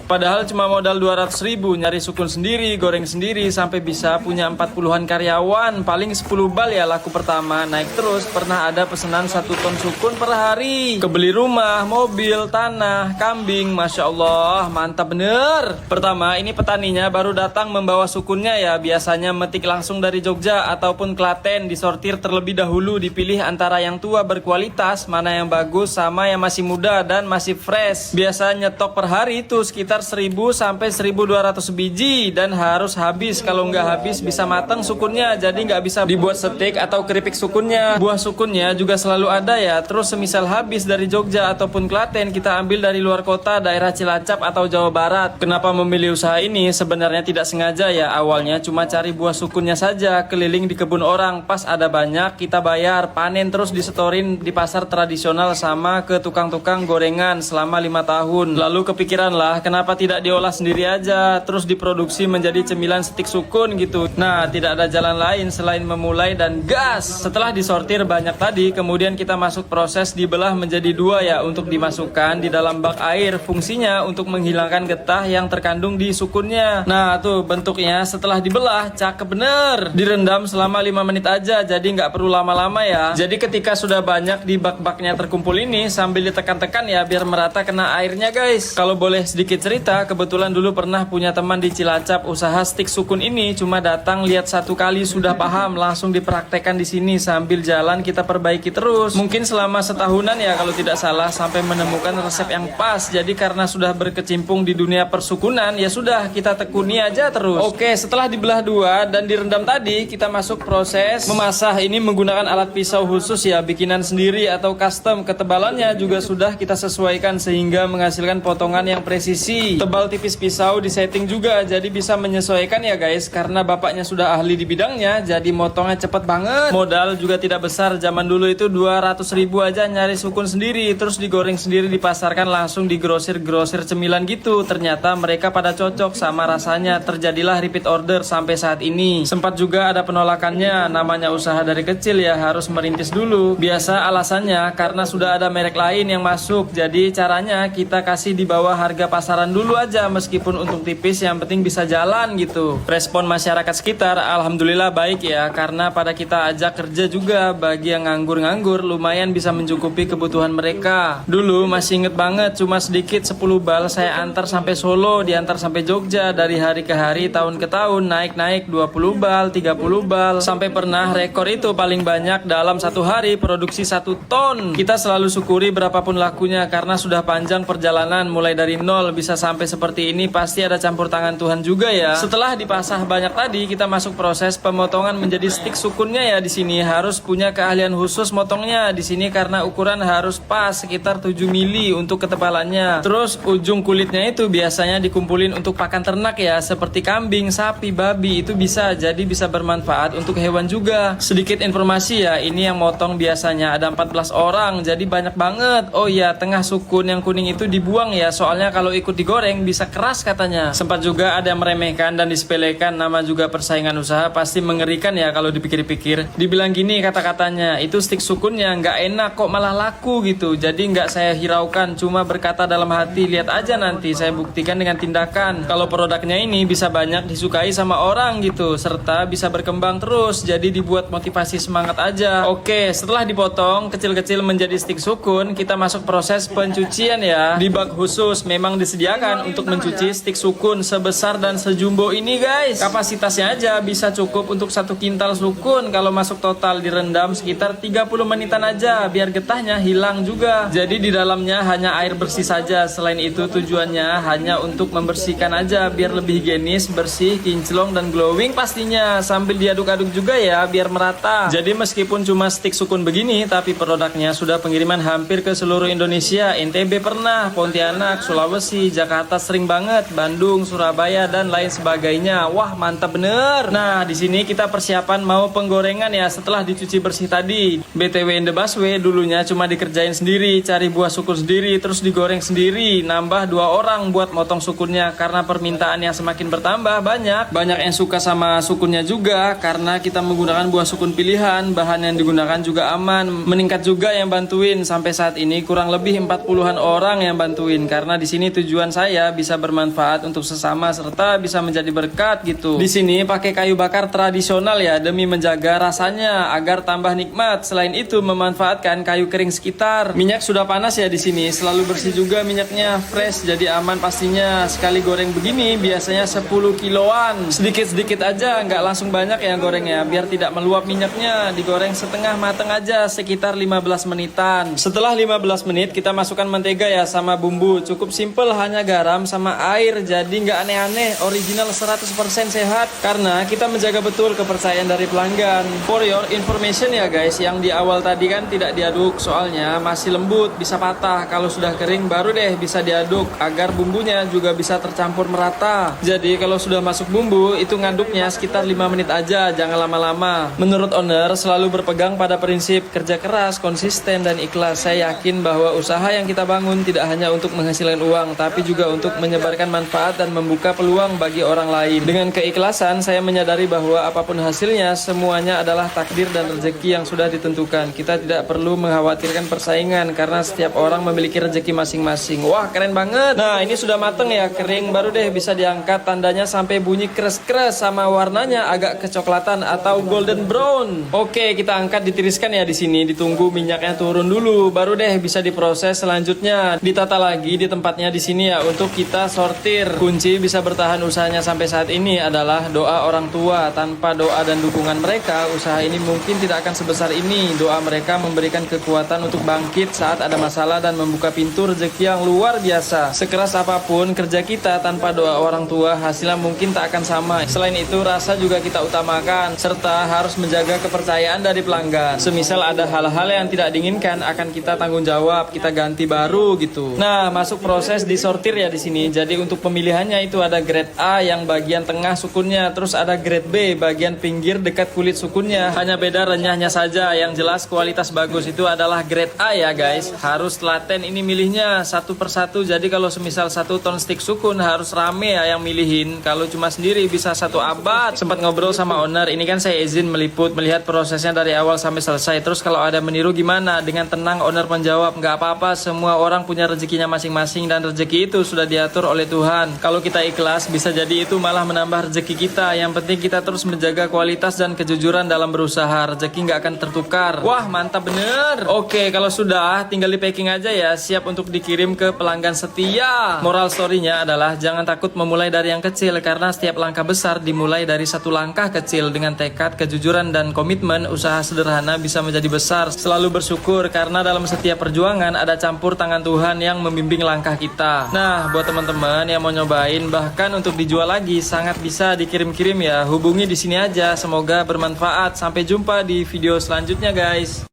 Padahal cuma modal 200.000 nyari sukun sendiri, goreng sendiri, sampai bisa punya 40-an karyawan. Paling 10 bal ya laku pertama, naik terus. Pernah ada pesanan 1 ton sukun per hari. Kebeli rumah, mobil, tanah, kambing. Masya Allah, mantap bener. Pertama, ini petaninya baru datang membawa sukunnya ya. Biasanya metik langsung dari Jogja ataupun Klaten, disortir terlebih dahulu, dipilih antara yang tua berkualitas, mana yang bagus, sama yang masih muda dan masih fresh. Biasa nyetok per hari itu sekitar 1000 sampai 1200 biji dan harus habis. Kalau nggak habis bisa matang sukunnya, jadi nggak bisa dibuat steak atau keripik sukunnya. Buah sukunnya juga selalu ada ya. Terus semisal habis dari Jogja ataupun Klaten, kita ambil dari luar kota, daerah Cilacap atau Jawa Barat. Kenapa memilih usaha ini? Sebenarnya tidak sengaja ya. Awalnya cuma cari buah sukunnya saja, keliling di kebun orang. Pas ada banyak kita bayar, panen terus disetorin di pasar tradisional sama ke tukang-tukang gorengan selama 5 tahun. Lalu kepikiran lah, kenapa tidak diolah sendiri aja, terus diproduksi menjadi cemilan stik sukun gitu. Nah, tidak ada jalan lain selain memulai dan gas. Setelah disortir banyak tadi, kemudian kita masuk proses dibelah menjadi 2 ya, untuk dimasukkan di dalam bak air. Fungsinya untuk menghilangkan getah yang terkandung di sukunnya. Nah, tuh bentuknya setelah dibelah, cakep bener. Direndam selama 5 menit aja, jadi nggak perlu lama-lama ya. Jadi ketika sudah banyak di bak-baknya terkumpul ini, sambil ditekan-tekan ya biar merata kena airnya guys. Kalau boleh sedikit cerita, kebetulan dulu pernah punya teman di Cilacap usaha stik sukun ini. Cuma datang lihat 1 kali sudah paham, langsung dipraktekkan di sini. Sambil jalan kita perbaiki terus. Mungkin selama setahunan ya kalau tidak salah, sampai menemukan resep yang pas. Jadi karena sudah berkecimpung di dunia persukunan, ya sudah kita tekuni aja terus. Oke, setelah dibelah 2 dan direndam tadi, kita masuk proses memasah. Ini menggunakan alat pisau khusus ya, bikinan sendiri atau custom. Ketebalannya juga sudah kita sesuaikan sehingga menghasilkan potongan yang presisi. Tebal tipis pisau disetting juga, jadi bisa menyesuaikan ya guys. Karena bapaknya sudah ahli di bidangnya, jadi motongnya cepet banget. Modal juga tidak besar. Zaman dulu itu 200.000 aja nyari sukun sendiri, terus digoreng sendiri, dipasarkan langsung di grosir-grosir cemilan gitu. Ternyata mereka pada cocok sama rasanya. Terjadilah repeat order sampai saat ini. Sempat juga ada penolakannya, namanya usaha dari kecil ya, harus merintis dulu. Biasa alasannya karena sudah ada merek lain yang masuk, jadi caranya kita kasih di bawah harga pasaran dulu aja, meskipun untuk tipis, yang penting bisa jalan gitu. Respon masyarakat sekitar alhamdulillah baik ya, karena pada kita ajak kerja juga. Bagi yang nganggur-nganggur lumayan bisa mencukupi kebutuhan mereka. Dulu masih inget banget, cuma sedikit 10 bal saya antar sampai Solo, diantar sampai Jogja. Dari hari ke hari, tahun ke tahun, naik-naik 20 bal, 30 bal, sampai pernah rekor itu paling banyak dalam 1 hari produksi 1 ton. Kita selalu syukuri berapapun lakunya, karena sudah panjang perjalanan mulai dari nol bisa sampai seperti ini, pasti ada campur tangan Tuhan juga ya. Setelah dipasah banyak tadi, kita masuk proses pemotongan menjadi stik sukunnya ya. Di sini harus punya keahlian khusus motongnya di sini, karena ukuran harus pas sekitar 7 mili untuk ketebalannya. Terus ujung kulitnya itu biasanya dikumpulin untuk pakan ternak ya, seperti kambing, sapi, babi, itu bisa, jadi bisa bermanfaat untuk hewan juga. Sedikit informasi ya, ini yang motong biasanya ada 14 orang, jadi banyak banget. Oh iya, tengah sukun yang kuning itu dibuang ya, soalnya kalau ikut digoreng bisa keras katanya. Sempat juga ada yang meremehkan dan disepelekan, nama juga persaingan usaha, pasti mengerikan ya kalau dipikir-pikir. Dibilang gini kata-katanya, itu stik sukunnya nggak enak kok malah laku gitu. Jadi nggak saya hiraukan, cuma berkata dalam hati, lihat aja nanti saya buktikan dengan tindakan. Kalau produknya ini bisa banyak disukai sama orang gitu, serta bisa berkembang terus, jadi dibuat motivasi semangat aja. Oke, setelah dipotong kecil-kecil menjadi stik sukun, kita masuk proses pencucian ya. Di bak khusus memang disediakan untuk mencuci stik sukun sebesar dan sejumbo ini guys. Kapasitasnya aja bisa cukup untuk 1 kintal sukun. Kalau masuk total direndam sekitar 30 menitan aja, biar getahnya hilang juga. Jadi di dalamnya hanya air bersih saja. Selain itu tujuannya hanya untuk membersihkan aja, biar lebih higienis, bersih, kinclong dan glowing pastinya. Sambil diaduk-aduk juga ya, biar merata. Jadi meskipun cuma stik sukun begini, tapi produknya sudah pengiriman hampir ke seluruh Indonesia. NTB pernah, Pontianak, Sulawesi, Jakarta sering banget, Bandung, Surabaya dan lain sebagainya. Wah, mantap bener. Nah, di sini kita persiapan mau penggorengan ya, setelah dicuci bersih tadi. BTW in the busway dulunya cuma dikerjain sendiri, cari buah sukun sendiri, terus digoreng sendiri. Nambah 2 orang buat motong sukunnya, karena permintaan yang semakin bertambah banyak. Banyak yang suka sama sukunnya juga, karena kita menggunakan buah sukun pilihan, bahan yang digunakan juga aman. Meningkat juga yang bantuin, sampai saat ini kurang lebih 40-an orang yang bantuin, karena di sini tujuan saya bisa bermanfaat untuk sesama serta bisa menjadi berkat gitu. Di sini pakai kayu bakar tradisional ya demi menjaga rasanya agar tambah nikmat. Selain itu memanfaatkan kayu kering sekitar. Minyak sudah panas ya di sini, selalu bersih juga minyaknya, fresh jadi aman pastinya. Sekali goreng begini biasanya 10 kiloan. Sedikit-sedikit aja, nggak langsung banyak ya gorengnya biar tidak meluap minyaknya. Digoreng setengah mateng aja sekitar 15 menitan. Setelah 15 menit kita masukkan mentega ya sama bumbu. Cukup simple, hanya garam sama air. Jadi nggak aneh-aneh, original 100% sehat karena kita menjaga betul kepercayaan dari pelanggan. For your information ya guys, yang di awal tadi kan tidak diaduk soalnya masih lembut, bisa patah. Kalau sudah kering baru deh bisa diaduk agar bumbunya juga bisa tercampur merata. Jadi kalau sudah masuk bumbu itu ngaduknya sekitar 5 menit aja, jangan lama-lama. Menurut owner selalu berpegang pada prinsip kerja keras, konsisten dan ikhlas. Saya yakin bahwa usaha yang kita bangun tidak hanya untuk menghasilkan uang, tapi juga untuk menyebarkan manfaat dan membuka peluang bagi orang lain. Dengan keikhlasan, saya menyadari bahwa apapun hasilnya, semuanya adalah takdir dan rezeki yang sudah ditentukan. Kita tidak perlu mengkhawatirkan persaingan, karena setiap orang memiliki rezeki masing-masing. Wah, keren banget. Nah, ini sudah mateng ya, kering, baru deh bisa diangkat. Tandanya sampai bunyi kres-kres sama warnanya agak kecoklatan atau golden brown. Oke, kita angkat, ditiriskan ya di sini. Ditunggu minyaknya turun dulu, baru deh bisa diproses selanjutnya. Ditata lagi di tempatnya di sini ya untuk kita sortir. Kunci bisa bertahan usahanya sampai saat ini adalah doa orang tua. Tanpa doa dan dukungan mereka, usaha ini mungkin tidak akan sebesar ini. Doa mereka memberikan kekuatan untuk bangkit saat ada masalah dan membuka pintu rezeki yang luar biasa. Sekeras apapun kerja kita, tanpa doa orang tua hasilnya mungkin tak akan sama. Selain itu rasa juga kita utamakan, serta harus menjaga kepercayaan dari pelanggan. Semisal ada hal-hal yang tidak diinginkan akan kita tanggung jawab, kita ganti baru gitu. Nah, masuk proses disortir ya di sini. Jadi untuk pemilihannya itu ada grade A yang bagian tengah sukunnya, terus ada grade B bagian pinggir dekat kulit sukunnya. Hanya beda renyahnya saja. Yang jelas kualitas bagus itu adalah grade A ya guys. Harus telaten ini milihnya satu persatu. Jadi kalau semisal 1 ton stik sukun harus rame ya yang milihin. Kalau cuma sendiri bisa 1 abad. Sempat ngobrol sama owner, ini kan saya izin meliput, melihat prosesnya dari awal sampai selesai. Terus kalau ada meniru gimana? Dengan tenang owner menjawab, nggak apa-apa, semua orang punya rezekinya masing-masing dan rezeki itu sudah diatur oleh Tuhan. Kalau kita ikhlas bisa jadi itu malah menambah rezeki kita. Yang penting kita terus menjaga kualitas dan kejujuran dalam berusaha. Rezeki nggak akan tertukar. Wah, mantap bener. Oke, kalau sudah tinggal di packing aja ya, siap untuk dikirim ke pelanggan setia. Moral story-nya adalah jangan takut memulai dari yang kecil, karena setiap langkah besar dimulai dari satu langkah kecil. Dengan tekad, kejujuran dan komitmen, usaha sederhana bisa menjadi besar. Selalu bersyukur karena dalam setiap perjuangan ada campur tangan Tuhan yang membimbing langkah kita. Nah, buat teman-teman yang mau nyobain bahkan untuk dijual lagi sangat bisa dikirim-kirim ya. Hubungi di sini aja. Semoga bermanfaat. Sampai jumpa di video selanjutnya guys.